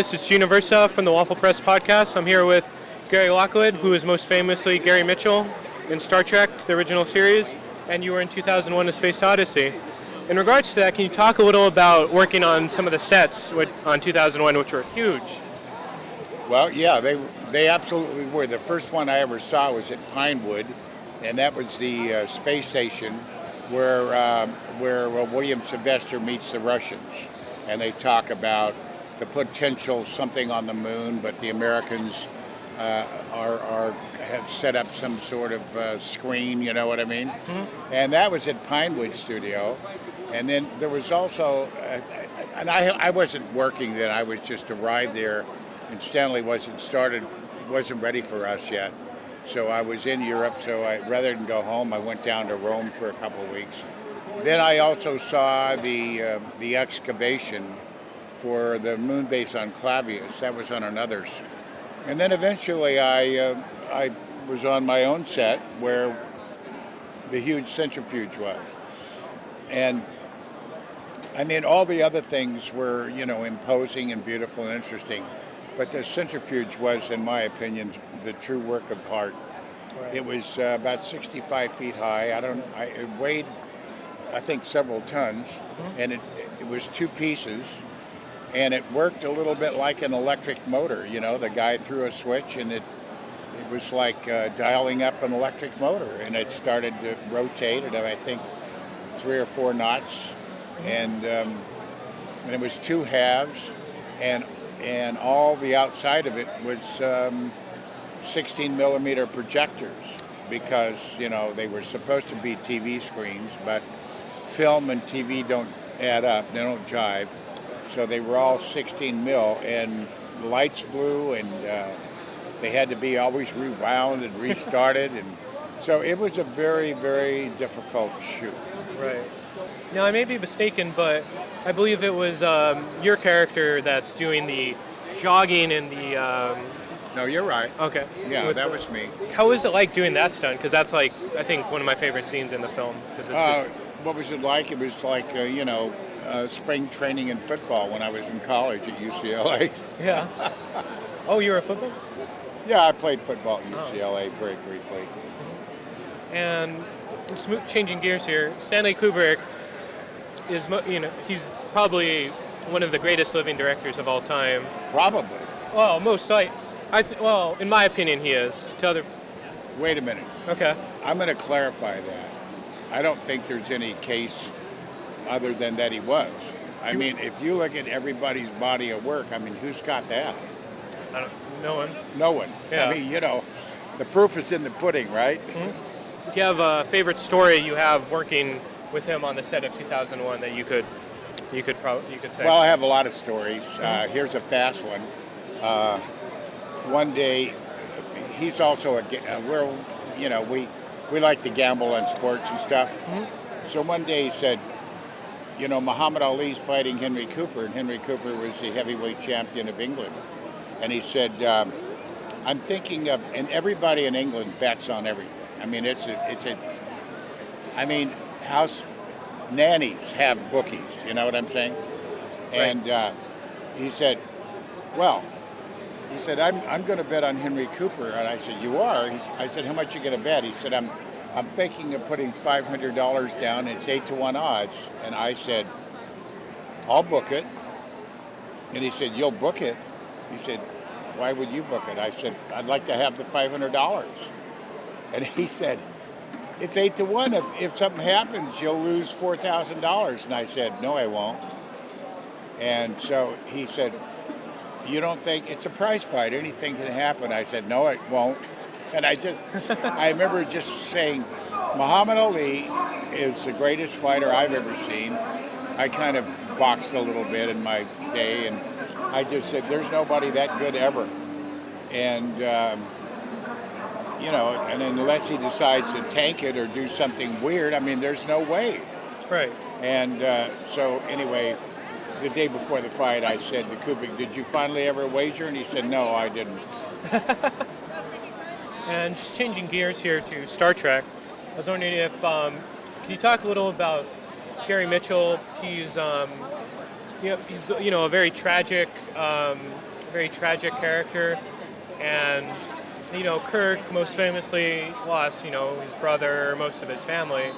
This is Gina Versa from the Waffle Press podcast. I'm here with Gary Lockwood, who is most famously Gary Mitchell in Star Trek, the original series, and you were in 2001: A Space Odyssey. In regards to that, can you talk a little about working on some of the sets on 2001, which were huge? Well, yeah, they absolutely were. The first one I ever saw was at Pinewood, and that was the space station where William Sylvester meets the Russians, and they talk about the potential something on the moon, but the Americans have set up some sort of screen, you know what I mean? Mm-hmm. And that was at Pinewood Studio. And then there was also, and I wasn't working then, I was just arrived there, and Stanley wasn't ready for us yet. So I was in Europe, so rather than go home, I went down to Rome for a couple of weeks. Then I also saw the excavation for the moon base on Clavius. That was on another. And then eventually I was on my own set where the huge centrifuge was. And I mean, all the other things were, imposing and beautiful and interesting. But the centrifuge was, in my opinion, the true work of art. Right. It was about 65 feet high. It weighed, I think, several tons. Mm-hmm. And it was two pieces. And it worked a little bit like an electric motor. The guy threw a switch and it was like dialing up an electric motor. And it started to rotate at, I think, 3 or 4 knots. And it was 2 halves. And all the outside of it was 16 millimeter projectors because, they were supposed to be TV screens, but film and TV don't add up, they don't jive. So they were all 16 mil, and the lights blew, and they had to be always rewound and restarted. And so it was a very, very difficult shoot. Right. Now, I may be mistaken, but I believe it was your character that's doing the jogging and the... No, you're right. Okay. Yeah, that was me. How was it like doing that stunt? Because that's, I think, one of my favorite scenes in the film. What was it like? It was like, spring training in football when I was in college at UCLA. Yeah. Oh, you were a football? Yeah, I played football at UCLA very briefly. And changing gears here, Stanley Kubrick is, he's probably one of the greatest living directors of all time. Probably. Well, well, in my opinion, he is. Wait a minute. Okay. I'm going to clarify that. I don't think there's any case other than that he was. I mean, if you look at everybody's body of work, I mean, who's got that? No one. No one. Yeah. I mean, the proof is in the pudding, right? Mm-hmm. Do you have a favorite story you have working with him on the set of 2001 that you could say? Well, I have a lot of stories. Here's a fast one. One day, he's also we like to gamble on sports and stuff. Mm-hmm. So one day he said, Muhammad Ali's fighting Henry Cooper, and Henry Cooper was the heavyweight champion of England. And he said, I'm thinking of, and everybody in England bets on everything. I mean, house nannies have bookies, you know what I'm saying? Right. And he said, I'm going to bet on Henry Cooper. And I said, you are? I said, how much are you going to bet? He said, I'm thinking of putting $500 down. It's 8-1 odds. And I said, I'll book it. And he said, you'll book it? He said, why would you book it? I said, I'd like to have the $500. And he said, it's 8-1. If something happens, you'll lose $4,000. And I said, no, I won't. And so he said, you don't think it's a prize fight? Anything can happen. I said, no, it won't. And I remember just saying, Muhammad Ali is the greatest fighter I've ever seen. I kind of boxed a little bit in my day, and I just said, there's nobody that good ever. And, and unless he decides to tank it or do something weird, I mean, there's no way. Right. And so anyway, the day before the fight, I said to Kubrick, did you finally ever wager? And he said, no, I didn't. And just changing gears here to Star Trek, I was wondering if, can you talk a little about Gary Mitchell? He's, he's a very tragic very tragic character, and Kirk most famously lost his brother, most of his family,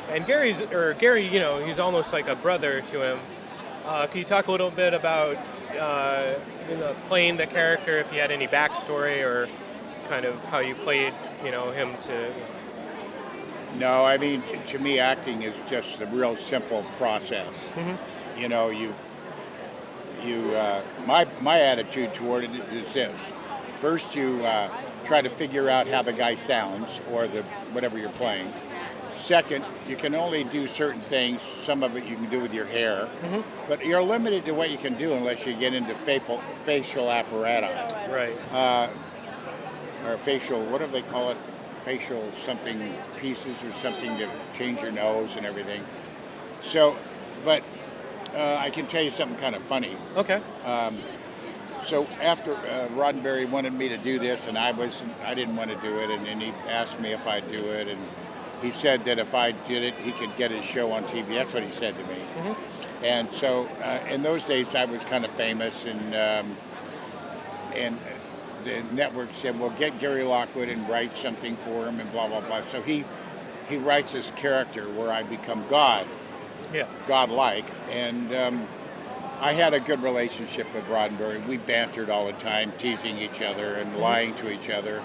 and Gary, he's almost like a brother to him. Can you talk a little bit about playing the character, if you had any backstory or kind of how you played him to? No, I mean, to me, acting is just a real simple process. You know, my attitude toward it is this: first, you try to figure out how the guy sounds or whatever you're playing. Second, you can only do certain things. Some of it you can do with your hair, but you're limited to what you can do unless you get into facial apparatus. Right. Or facial, what do they call it? Facial something pieces or something to change your nose and everything. So, but I can tell you something kind of funny. Okay. So after Roddenberry wanted me to do this, and I didn't want to do it, and then he asked me if I'd do it, and he said that if I did it, he could get his show on TV. That's what he said to me. And so in those days, I was kind of famous, and the network said, well, get Gary Lockwood and write something for him and blah, blah, blah. So he writes this character where I become God, godlike. And I had a good relationship with Roddenberry. We bantered all the time, teasing each other and lying to each other.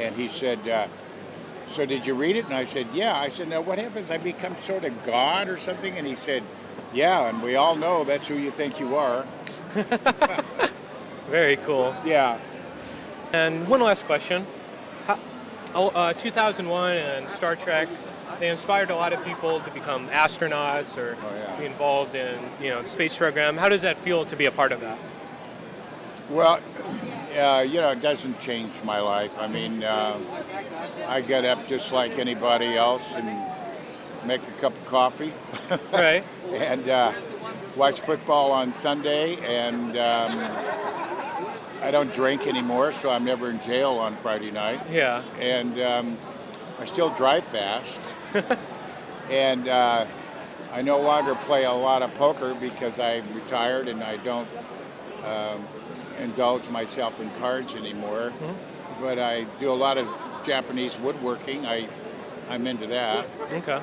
And he said, so did you read it? And I said, yeah. I said, now what happens? I become sort of God or something? And he said, yeah, and we all know that's who you think you are. Very cool. Yeah. And one last question. 2001 and Star Trek, they inspired a lot of people to become astronauts or be involved in the space program. How does that feel to be a part of that? Well, it doesn't change my life. I mean, I get up just like anybody else and make a cup of coffee. Right. And watch football on Sunday, and I don't drink anymore, so I'm never in jail on Friday night. Yeah. And I still drive fast. And I no longer play a lot of poker because I'm retired and I don't indulge myself in cards anymore. But I do a lot of Japanese woodworking. I'm into that. Okay.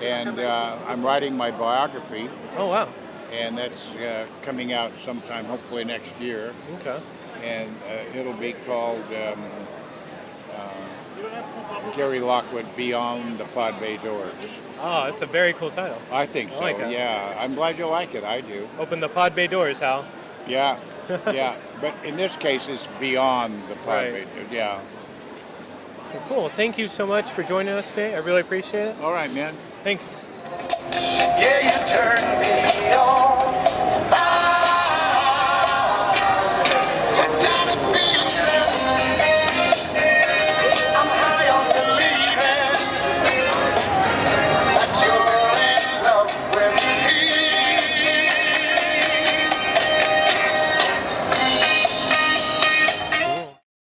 And I'm writing my biography. Oh, wow. And that's coming out sometime, hopefully next year. Okay. And it'll be called Gary Lockwood Beyond the Pod Bay Doors. Oh, it's a very cool title. I think so, yeah. I'm glad you like it. I do. Open the Pod Bay doors, Hal. Yeah, yeah. But in this case, it's Beyond the Pod Bay Doors, yeah. So cool. Thank you so much for joining us today. I really appreciate it. All right, man. Thanks. Yeah, you turn me on.